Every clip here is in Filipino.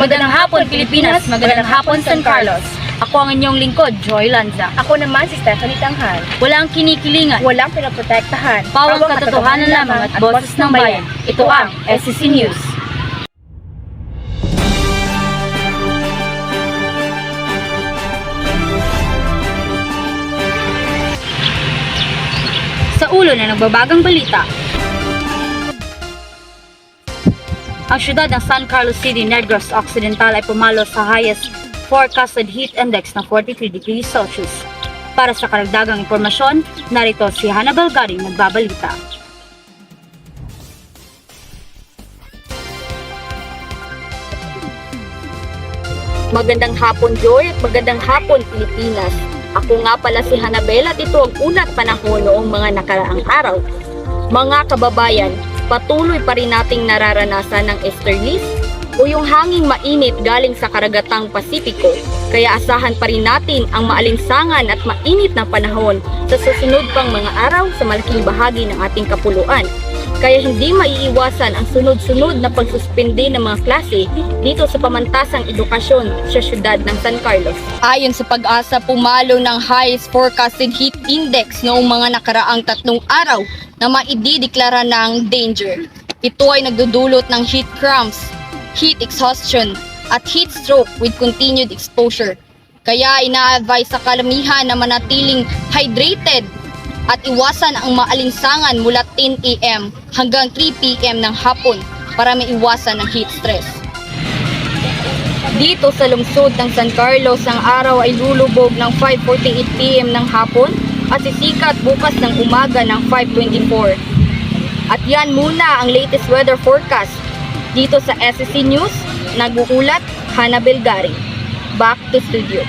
Magandang hapon, Pilipinas! Magandang hapon, San Carlos! Ako ang inyong lingkod, Joy Lanza. Ako naman si Stephanie Tanghal. Walang kinikilingan, Walang pinaprotektahan. pawang katotohanan lamang at boses ng bayan. Ito ang SCC News. Sa ulo na nagbabagang balita, ang syudad ng San Carlos City, Negros Occidental ay pumalo sa highest forecasted heat index na 43 degrees Celsius. Para sa karagdagang impormasyon, narito si Hannibal Garing nagbabalita. Magandang hapon, Joy, at magandang hapon, Pilipinas. Ako nga pala si Hannibal at ito ang unat panahon noong mga nakaraang araw. Mga kababayan, patuloy pa rin nating nararanasan ng easterlies o yung hanging mainit galing sa karagatang Pasipiko. Kaya asahan pa rin natin ang maalinsangan at mainit na panahon sa susunod pang mga araw sa malaking bahagi ng ating kapuluan. Kaya hindi maiiwasan ang sunod-sunod na pagsuspende ng mga klase dito sa pamantasang edukasyon sa syudad ng San Carlos. Ayon sa Pag-asa, pumalo ng highest forecasted heat index noong mga nakaraang 3 araw na maidideklara ng danger. Ito ay nagdudulot ng heat cramps, heat exhaustion, at heat stroke with continued exposure. Kaya ina-advise sa kalamihan na manatiling hydrated at iwasan ang maalinsangan mula 10 a.m. hanggang 3 p.m. ng hapon para maiwasan ang heat stress. Dito sa lungsod ng San Carlos, ang araw ay lulubog ng 5:48 p.m. ng hapon at sisikat bukas ng umaga ng 5:24. At yan muna ang latest weather forecast. Dito sa SCC News, nag-uulat Hannibal Garing. Back to studio.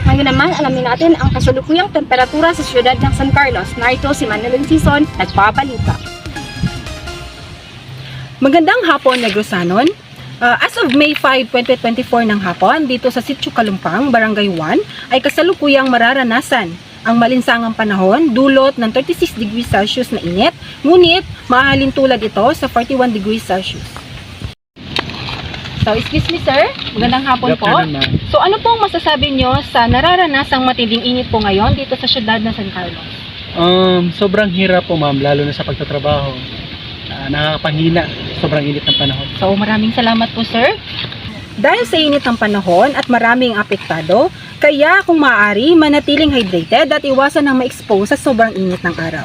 Ngayon naman, alamin natin ang kasalukuyang temperatura sa siyudad ng San Carlos. Narito si Manilyn Sison, nagbabalita. Magandang hapon, Negrosanon. As of May 5, 2024 ng hapon, dito sa Sitio Kalumpang, Barangay 1, ay kasalukuyang mararanasan ang malinsangang panahon, dulot ng 36 degrees Celsius na init, ngunit mahalin tulad ito sa 41 degrees Celsius. So, excuse me sir, magandang hapon po. So, ano pong masasabi nyo sa nararanasang matinding init po ngayon dito sa syudad ng San Carlos? Sobrang hirap po ma'am, lalo na sa pagtatrabaho. Nakakapanghina, sobrang init ng panahon. So, maraming salamat po sir. Dahil sa init ng panahon at maraming apektado, kaya kung maaari, manatiling hydrated at iwasan ang ma-expose sa sobrang init ng araw.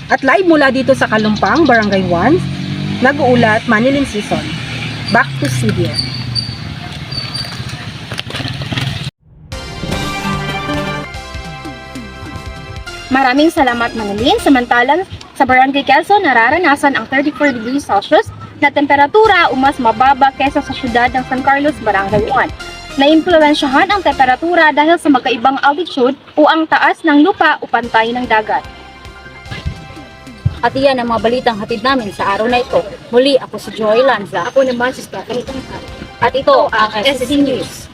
At live mula dito sa Kalumpang, Barangay 1, nag-uulat Manilyn Sison. Back to studio. Maraming salamat Manilyn. Samantalang sa Barangay Quezon, nararanasan ang 34 degrees Celsius na temperatura o mas mababa kesa sa siyudad ng San Carlos, Barangay 1. Naimpluwensyahan ang temperatura dahil sa magkaibang altitude o ang taas ng lupa o pantay ng dagat. At iyan ang mga balitang hatid namin sa araw na ito. Muli, ako si Joy Lanza. Ako naman si Stephanie Tanghal. At ito ang SCC News.